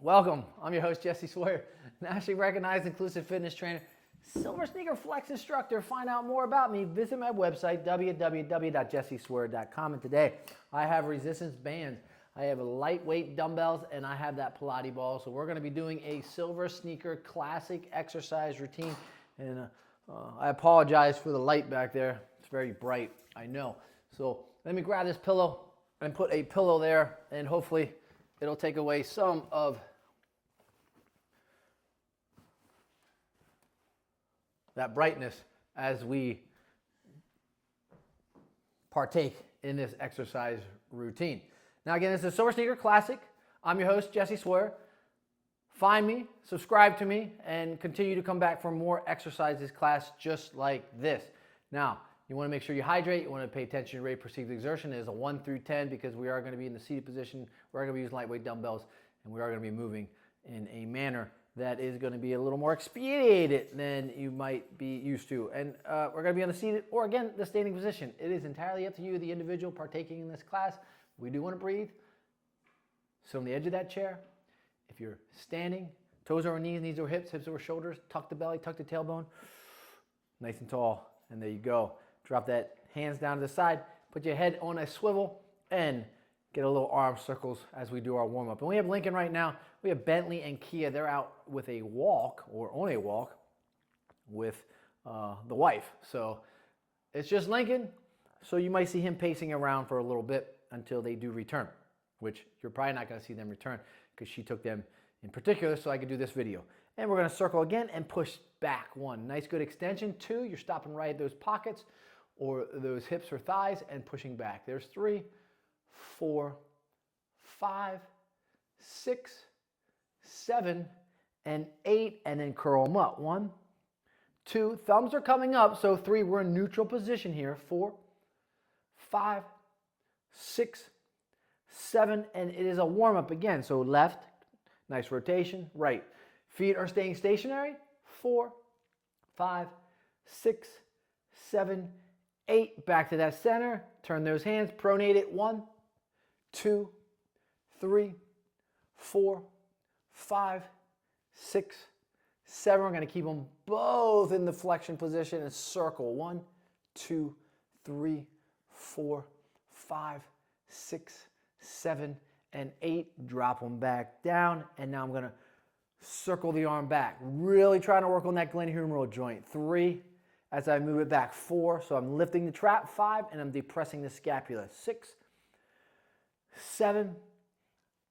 Welcome. I'm your host, Jesse Sawyer, nationally recognized inclusive fitness trainer, Silver Sneaker Flex instructor. Find out more about me, visit my website, www.jessesawyer.com. And today, I have resistance bands. I have lightweight dumbbells, and I have that Pilates ball. So we're going to be doing a Silver Sneaker classic exercise routine. And I apologize for the light back there. It's very bright, I know. So let me grab this pillow and put a pillow there, and hopefully it'll take away some of that brightness as we partake in this exercise routine. Now again, this is Silver Sneaker Classic. I'm your host, Jesse Sawyer. Find me, subscribe to me, and continue to come back for more exercises class just like this. Now, you want to make sure you hydrate. You want to pay attention to your rate of perceived exertion. It is a 1 through 10 because we are going to be in the seated position. We're going to be using lightweight dumbbells, and we are going to be moving in a manner that is going to be a little more expedited than you might be used to. And we're going to be on the seated or, again, the standing position. It is entirely up to you, the individual partaking in this class. We do want to breathe. Sit on the edge of that chair. If you're standing, toes over knees, knees over hips, hips over shoulders, tuck the belly, tuck the tailbone, nice and tall, and there you go. Drop that hands down to the side, put your head on a swivel, and get a little arm circles as we do our warm-up. And we have Lincoln right now. We have Bentley and Kia. They're out with a walk, or on a walk, with the wife. So it's just Lincoln, so you might see him pacing around for a little bit until they do return, which you're probably not going to see them return because she took them in particular so I could do this video. And we're going to circle again and push back. 1, nice good extension. 2, you're stopping right at those pockets or those hips or thighs and pushing back. There's 3, 4, 5, 6, 7, and 8, and then curl them up. 1, 2, thumbs are coming up, so 3, we're in neutral position here. 4, 5, 6, 7, and it is a warm-up again. So left, nice rotation, right. Feet are staying stationary. 4, 5, 6, 7, 8. Back to that center. Turn those hands. Pronate it. 1, 2, 3, 4, 5, 6, 7. We're going to keep them both in the flexion position and circle. 1, 2, 3, 4, 5, 6, 7, and 8. Drop them back down. And now I'm going to circle the arm back. Really trying to work on that glenohumeral joint. 3, as I move it back. 4, so I'm lifting the trap. 5, and I'm depressing the scapula. 6, 7,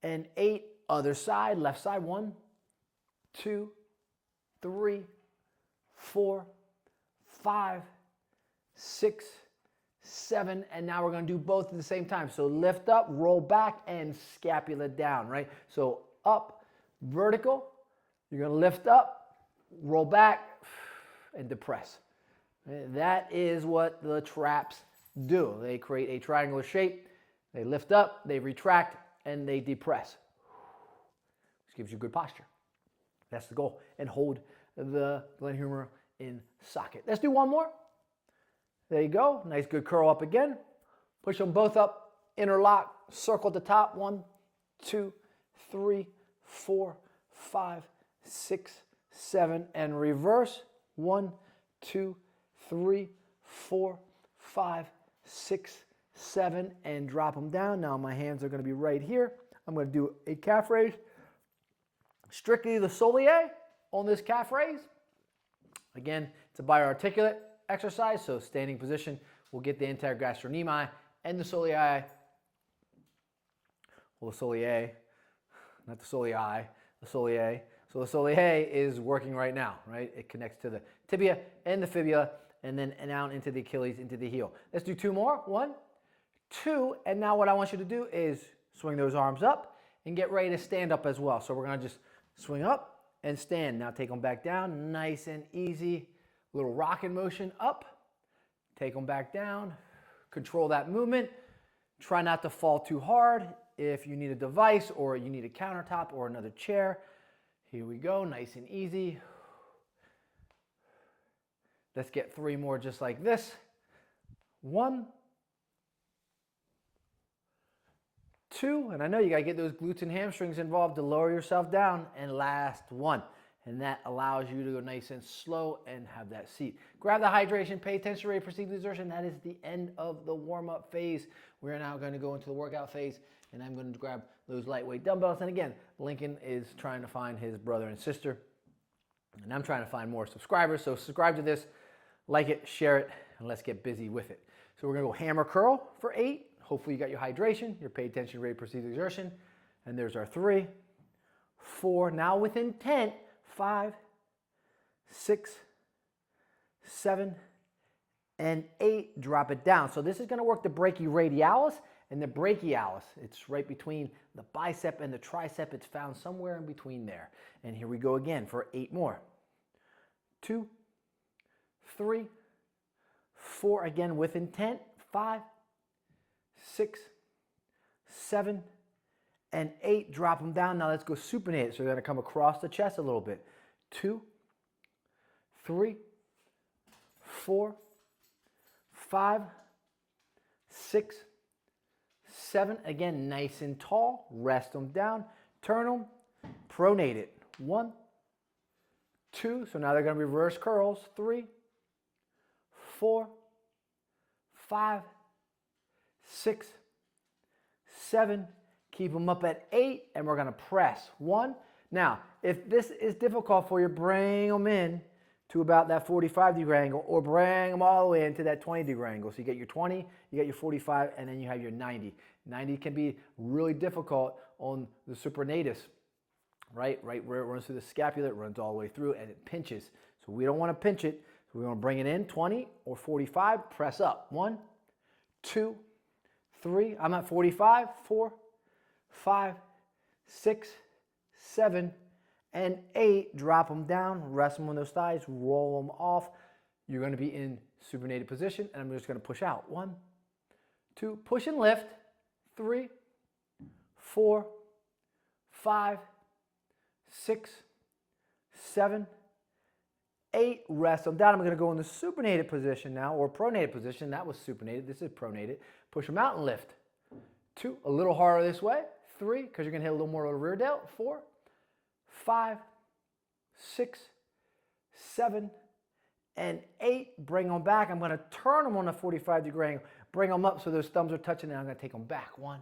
and 8. Other side, left side. 1, 2, 3, 4, 5, 6, 7, and now we're going to do both at the same time. So lift up, roll back, and scapula down, right? So up, vertical. You're going to lift up, roll back, and depress. That is what the traps do. They create a triangular shape. They lift up, they retract, and they depress. Which gives you good posture. That's the goal. And hold the glenohumeral in socket. Let's do one more. There you go. Nice good curl up again. Push them both up, interlock, circle at the top. 1, 2, 3, 4, 5, 6, 7, and reverse. 1, 2, 3, 4, 5, 6, 7, and drop them down. Now my hands are going to be right here. I'm going to do a calf raise. Strictly the soleil on this calf raise. Again, it's a bioarticulate exercise, so standing position will get the anterior gastrocnemi and the soleil, well, the soleil, not the soleil, the soleil. So the soleil is working right now, right? It connects to the tibia and the fibula, and then down into the Achilles, into the heel. Let's do 2 more. 1, 2, and now what I want you to do is swing those arms up and get ready to stand up as well. So we're going to just swing up and stand. Now take them back down, nice and easy. Little rocking motion up. Take them back down. Control that movement. Try not to fall too hard. If you need a device or you need a countertop or another chair, here we go, nice and easy. Let's get 3 more just like this. 1, 2, and I know you got to get those glutes and hamstrings involved to lower yourself down, and last 1. And that allows you to go nice and slow and have that seat. Grab the hydration, pay attention to rate of perceived exertion. That is the end of the warm-up phase. We're now going to go into the workout phase, and I'm going to grab those lightweight dumbbells. And again, Lincoln is trying to find his brother and sister, and I'm trying to find more subscribers. So subscribe to this, like it, share it, and let's get busy with it. So we're going to go hammer curl for 8. Hopefully you got your hydration, your pay attention to rate of perceived exertion. And there's our 3, 4. Now with intent, 5, 6, 7, and 8. Drop it down. So this is going to work the brachioradialis and the brachialis. It's right between the bicep and the tricep. It's found somewhere in between there. And here we go again for 8 more. 2, 3, 4. Again with intent. 5, 6, 7, and 8. Drop them down. Now let's go supinate it. So you're going to come across the chest a little bit. 2, 3, 4, 5, 6, 7. Again, nice and tall. Rest them down. Turn them. Pronate it. 1, 2. So now they're going to be reverse curls. 3, 4, 5, 6, 7. Keep them up at 8, and we're going to press. 1. Now, if this is difficult for you, bring them in to about that 45-degree angle, or bring them all the way into that 20-degree angle. So you get your 20, you get your 45, and then you have your 90. 90 can be really difficult on the supranatus, right where it runs through the scapula, it runs all the way through, and it pinches. So we don't want to pinch it. So we want to bring it in, 20 or 45, press up. 1, 2, 3. I'm at 45, 4, 5, 6, 7, and 8. Drop them down, rest them on those thighs, roll them off. You're going to be in supinated position, and I'm just going to push out. 1, 2, push and lift. 3, 4, 5, 6, 7, 8. Rest them down. I'm going to go in the supinated position now, or pronated position. That was supinated. This is pronated. Push them out and lift. 2, a little harder this way. 3, because you're going to hit a little more of the rear delt. 4, 5, 6, 7, and 8. Bring them back. I'm going to turn them on a 45-degree angle. Bring them up so those thumbs are touching, and I'm going to take them back. 1,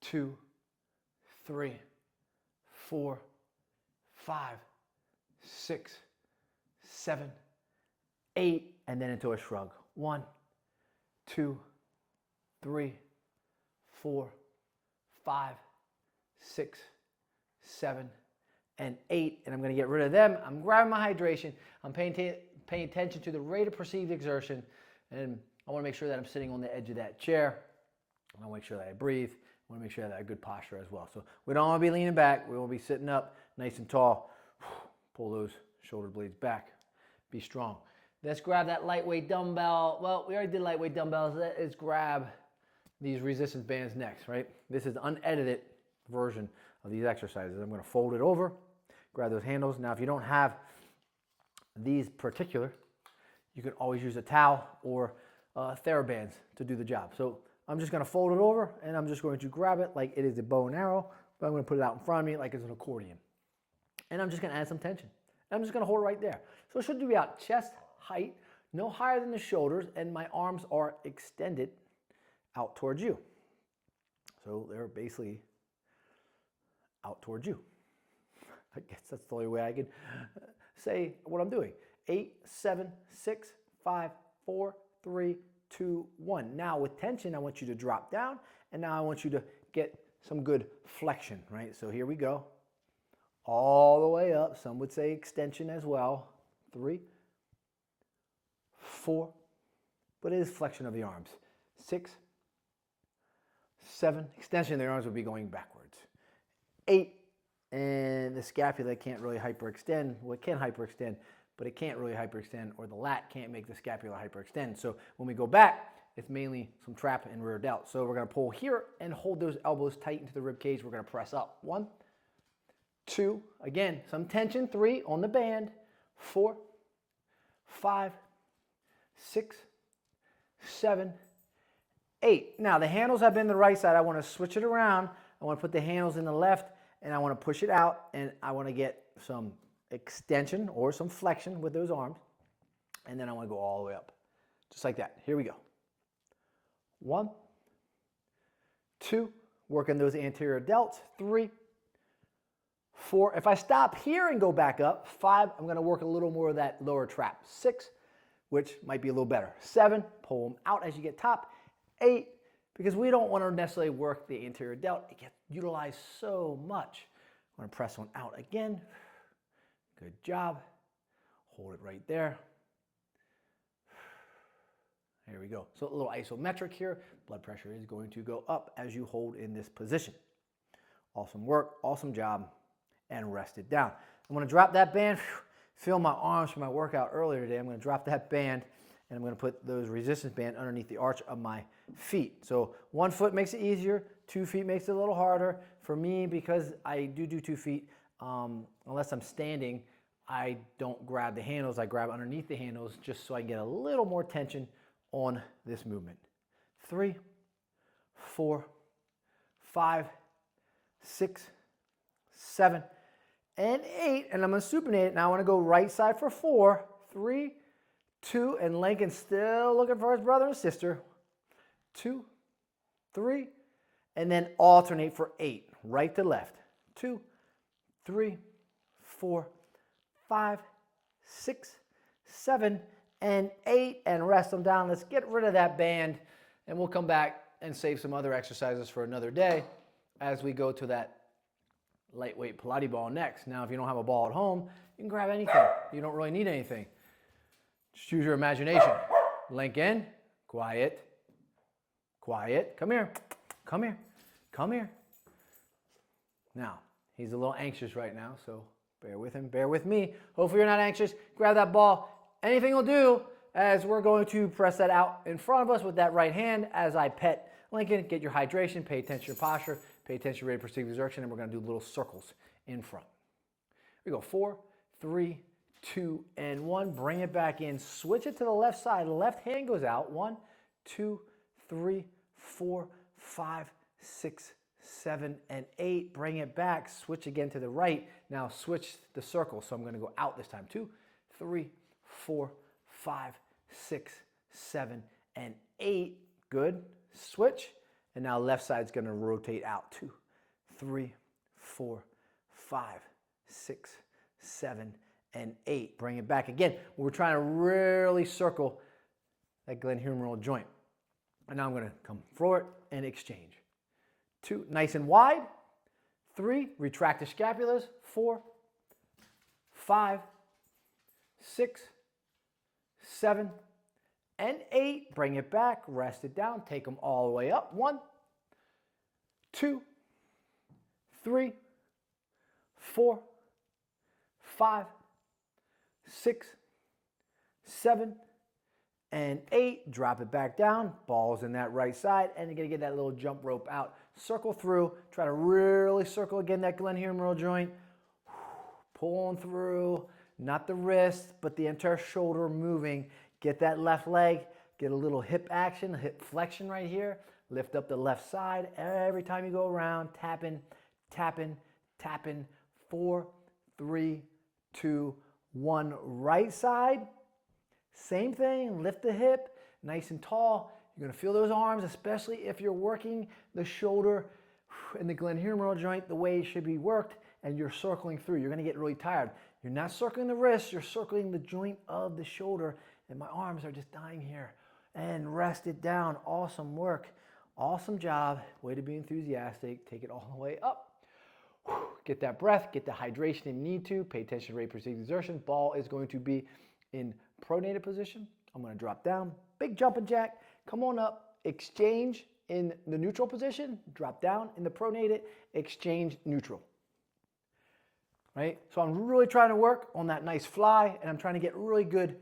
2, 3, 4, 5, 6, 7, 8, and then into a shrug. 1, 2, 3, 4, 5, 6, 7, and 8, and I'm going to get rid of them. I'm grabbing my hydration. I'm paying attention to the rate of perceived exertion, and I want to make sure that I'm sitting on the edge of that chair. I want to make sure that I breathe. I want to make sure that I have good posture as well. So we don't want to be leaning back. We want to be sitting up nice and tall. Pull those shoulder blades back. Be strong. Let's grab that lightweight dumbbell. Well, we already did lightweight dumbbells. Let's grab these resistance bands next, right? This is the unedited version of these exercises. I'm going to fold it over, grab those handles. Now, if you don't have these particular, you can always use a towel or TheraBands to do the job. So I'm just going to fold it over, and I'm just going to grab it like it is a bow and arrow, but I'm going to put it out in front of me like it's an accordion. And I'm just going to add some tension. And I'm just going to hold it right there. So it should be about chest height, no higher than the shoulders, and my arms are extended out towards you. So they're basically out towards you. I guess that's the only way I can say what I'm doing. 8, 7, 6, 5, 4, 3, 2, 1. Now with tension, I want you to drop down, and now I want you to get some good flexion, right? So here we go. All the way up. Some would say extension as well. 3, 4, but it is flexion of the arms. 6, 7, extension of the arms would be going backwards. 8, and the scapula can't really hyperextend. Well, it can hyperextend, but it can't really hyperextend, or the lat can't make the scapula hyperextend. So when we go back, it's mainly some trap and rear delt. So we're going to pull here and hold those elbows tight into the rib cage. We're going to press up. 1, 2, again, some tension. 3 on the band. 4, 5, 6, 7, 8. Now the handles have been the right side. I want to switch it around. I want to put the handles in the left, and I want to push it out, and I want to get some extension or some flexion with those arms. And then I want to go all the way up. Just like that. Here we go. 1, 2, working those anterior delts. 3, 4. If I stop here and go back up, 5, I'm going to work a little more of that lower trap. 6, which might be a little better. 7, pull them out as you get top. 8, because we don't want to necessarily work the anterior delt. It gets utilized so much. I'm going to press one out again. Good job. Hold it right there. There we go. So a little isometric here. Blood pressure is going to go up as you hold in this position. Awesome work, awesome job, and rest it down. I'm going to drop that band. Feel my arms from my workout earlier today. I'm going to drop that band, and I'm going to put those resistance band underneath the arch of my feet. So 1 foot makes it easier. 2 feet makes it a little harder. For me, because I do 2 feet, unless I'm standing, I don't grab the handles. I grab underneath the handles just so I get a little more tension on this movement. 3, 4, 5, 6, 7, and 8. And I'm going to supinate it. Now I want to go right side for 4, 3, 2, and Lincoln still looking for his brother and sister. 2, 3, and then alternate for 8, right to left. 2, 3, 4, 5, 6, 7, and 8, and rest them down. Let's get rid of that band, and we'll come back and save some other exercises for another day as we go to that lightweight Pilates ball next. Now, if you don't have a ball at home, you can grab anything. You don't really need anything. Just use your imagination. Lincoln, quiet, quiet. Come here, come here, come here. Now, he's a little anxious right now, so bear with him, bear with me. Hopefully you're not anxious. Grab that ball. Anything will do, as we're going to press that out in front of us with that right hand as I pet Lincoln. Get your hydration, pay attention to your posture, pay attention to your rate of perceived exertion, and we're going to do little circles in front. Here we go. 4, 3, 2, and 1. Bring it back in. Switch it to the left side. Left hand goes out. 1, 2, 3, 4, 5, 6, 7, and 8. Bring it back. Switch again to the right. Now switch the circle. So I'm going to go out this time. 2, 3, 4, 5, 6, 7, and 8. Good. Switch. And now left side's going to rotate out. 2, 3, 4, 5, 6, 7, and 8. Bring it back again. We're trying to really circle that glenohumeral joint. And now I'm going to come forward and exchange. 2, nice and wide. 3, retract the scapulas. 4, 5, 6, 7, and 8. Bring it back. Rest it down. Take them all the way up. 1, 2, 3, 4, 5, 6, 7, and 8. Drop it back down. Balls in that right side. And you're going to get that little jump rope out. Circle through. Try to really circle again that glenohumeral joint. Pulling through. Not the wrist, but the entire shoulder moving. Get that left leg. Get a little hip action, hip flexion right here. Lift up the left side. Every time you go around, tapping, tapping, tapping. 4, 3, 2, 1. Right side. Same thing. Lift the hip. Nice and tall. You're going to feel those arms, especially if you're working the shoulder and the glenohumeral joint the way it should be worked, and you're circling through. You're going to get really tired. You're not circling the wrist. You're circling the joint of the shoulder. And my arms are just dying here. And rest it down. Awesome work. Awesome job. Way to be enthusiastic. Take it all the way up. Get that breath. Get the hydration you need to. Pay attention to rate of perceived exertion. Ball is going to be in pronated position. I'm going to drop down. Big jumping jack. Come on up. Exchange in the neutral position. Drop down in the pronated. Exchange neutral. Right? So I'm really trying to work on that nice fly, and I'm trying to get really good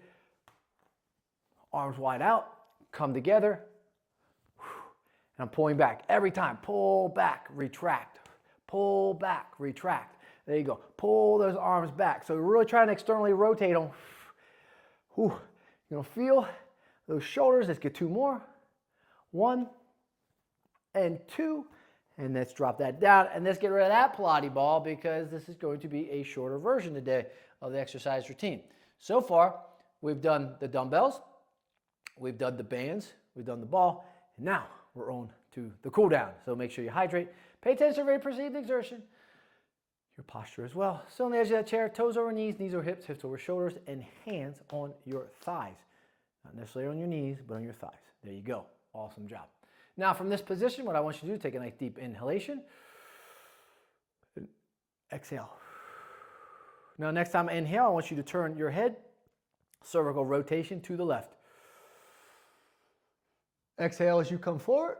arms wide out, come together, and I'm pulling back every time. Pull back, retract. Pull back, retract. There you go. Pull those arms back. So we're really trying to externally rotate them. You're going to feel those shoulders. Let's get 2 more. 1, and 2. And let's drop that down. And let's get rid of that Pilates ball because this is going to be a shorter version today of the exercise routine. So far, we've done the dumbbells, we've done the bands, we've done the ball, and now we're on to the cool down. So make sure you hydrate. Pay attention to every perceived exertion. Your posture as well. So on the edge of that chair, toes over knees, knees over hips, hips over shoulders, and hands on your thighs. Not necessarily on your knees, but on your thighs. There you go. Awesome job. Now from this position, what I want you to do, take a nice deep inhalation. Exhale. Now next time I inhale, I want you to turn your head, cervical rotation to the left. Exhale as you come forward.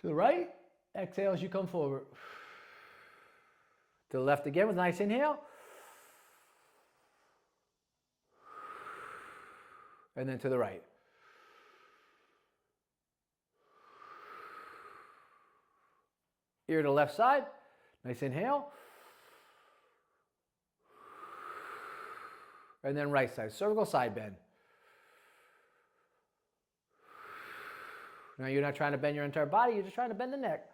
To the right. Exhale as you come forward. To the left again with a nice inhale. And then to the right. Ear to the left side. Nice inhale. And then right side. Cervical side bend. Now you're not trying to bend your entire body. You're just trying to bend the neck.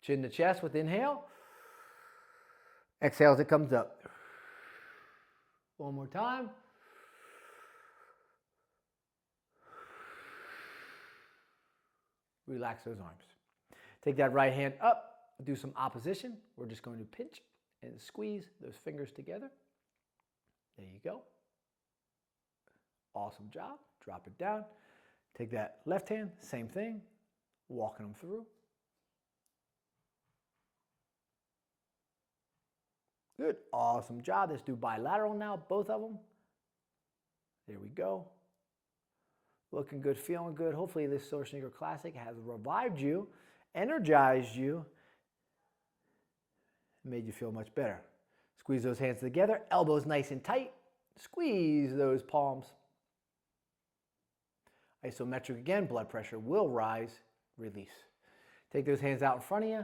Chin to chest with inhale. Exhale as it comes up. One more time. Relax those arms. Take that right hand up. Do some opposition. We're just going to pinch and squeeze those fingers together. There you go. Awesome job. Drop it down. Take that left hand, same thing. Walking them through. Good. Awesome job. Let's do bilateral now, both of them. There we go. Looking good, feeling good. Hopefully this SilverSneaker Classic has revived you, energized you, made you feel much better. Squeeze those hands together, elbows nice and tight. Squeeze those palms. Isometric again, blood pressure will rise, release. Take those hands out in front of you.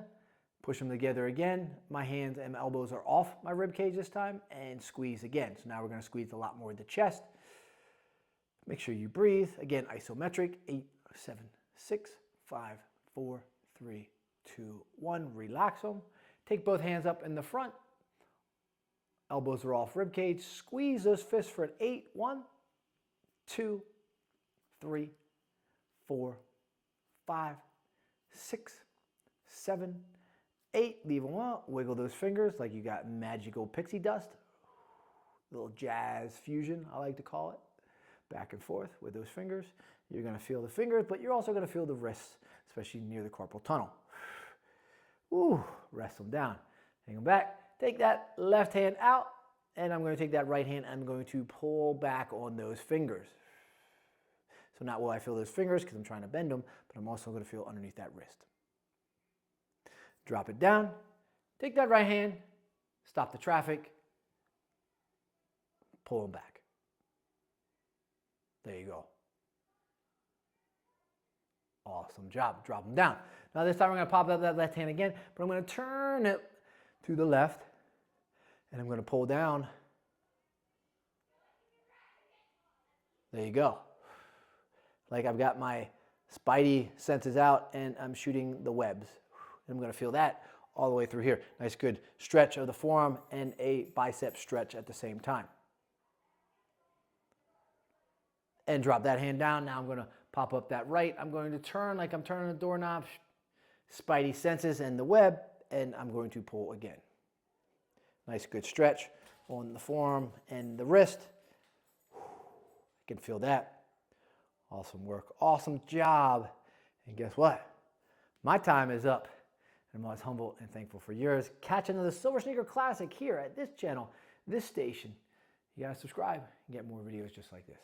Push them together again. My hands and elbows are off my rib cage this time, and squeeze again. So now we're going to squeeze a lot more of the chest. Make sure you breathe. Again, isometric. 8, 7, 6, 5, 4, 3, 2, 1. Relax them. Take both hands up in the front. Elbows are off rib cage. Squeeze those fists for an 8. 1, 2, 3, 4, 5, 6, 7, 8, leave them out. Wiggle those fingers like you got magical pixie dust. Little jazz fusion, I like to call it. Back and forth with those fingers. You're going to feel the fingers, but you're also going to feel the wrists, especially near the carpal tunnel. Ooh, rest them down. Hang them back. Take that left hand out, and I'm going to take that right hand. I'm going to pull back on those fingers. So not will I feel those fingers because I'm trying to bend them, but I'm also going to feel underneath that wrist. Drop it down. Take that right hand. Stop the traffic. Pull them back. There you go. Awesome job. Drop them down. Now this time we're going to pop up that left hand again, but I'm going to turn it to the left, and I'm going to pull down. There you go. Like I've got my spidey senses out, and I'm shooting the webs. And I'm going to feel that all the way through here. Nice good stretch of the forearm and a bicep stretch at the same time. And drop that hand down. Now I'm going to pop up that right. I'm going to turn like I'm turning a doorknob. Spidey senses and the web, and I'm going to pull again. Nice good stretch on the forearm and the wrist. I can feel that. Awesome work. Awesome job. And guess what? My time is up. I'm always humble and thankful for yours. Catch another SilverSneaker Classic here at this channel, this station. You gotta subscribe and get more videos just like this.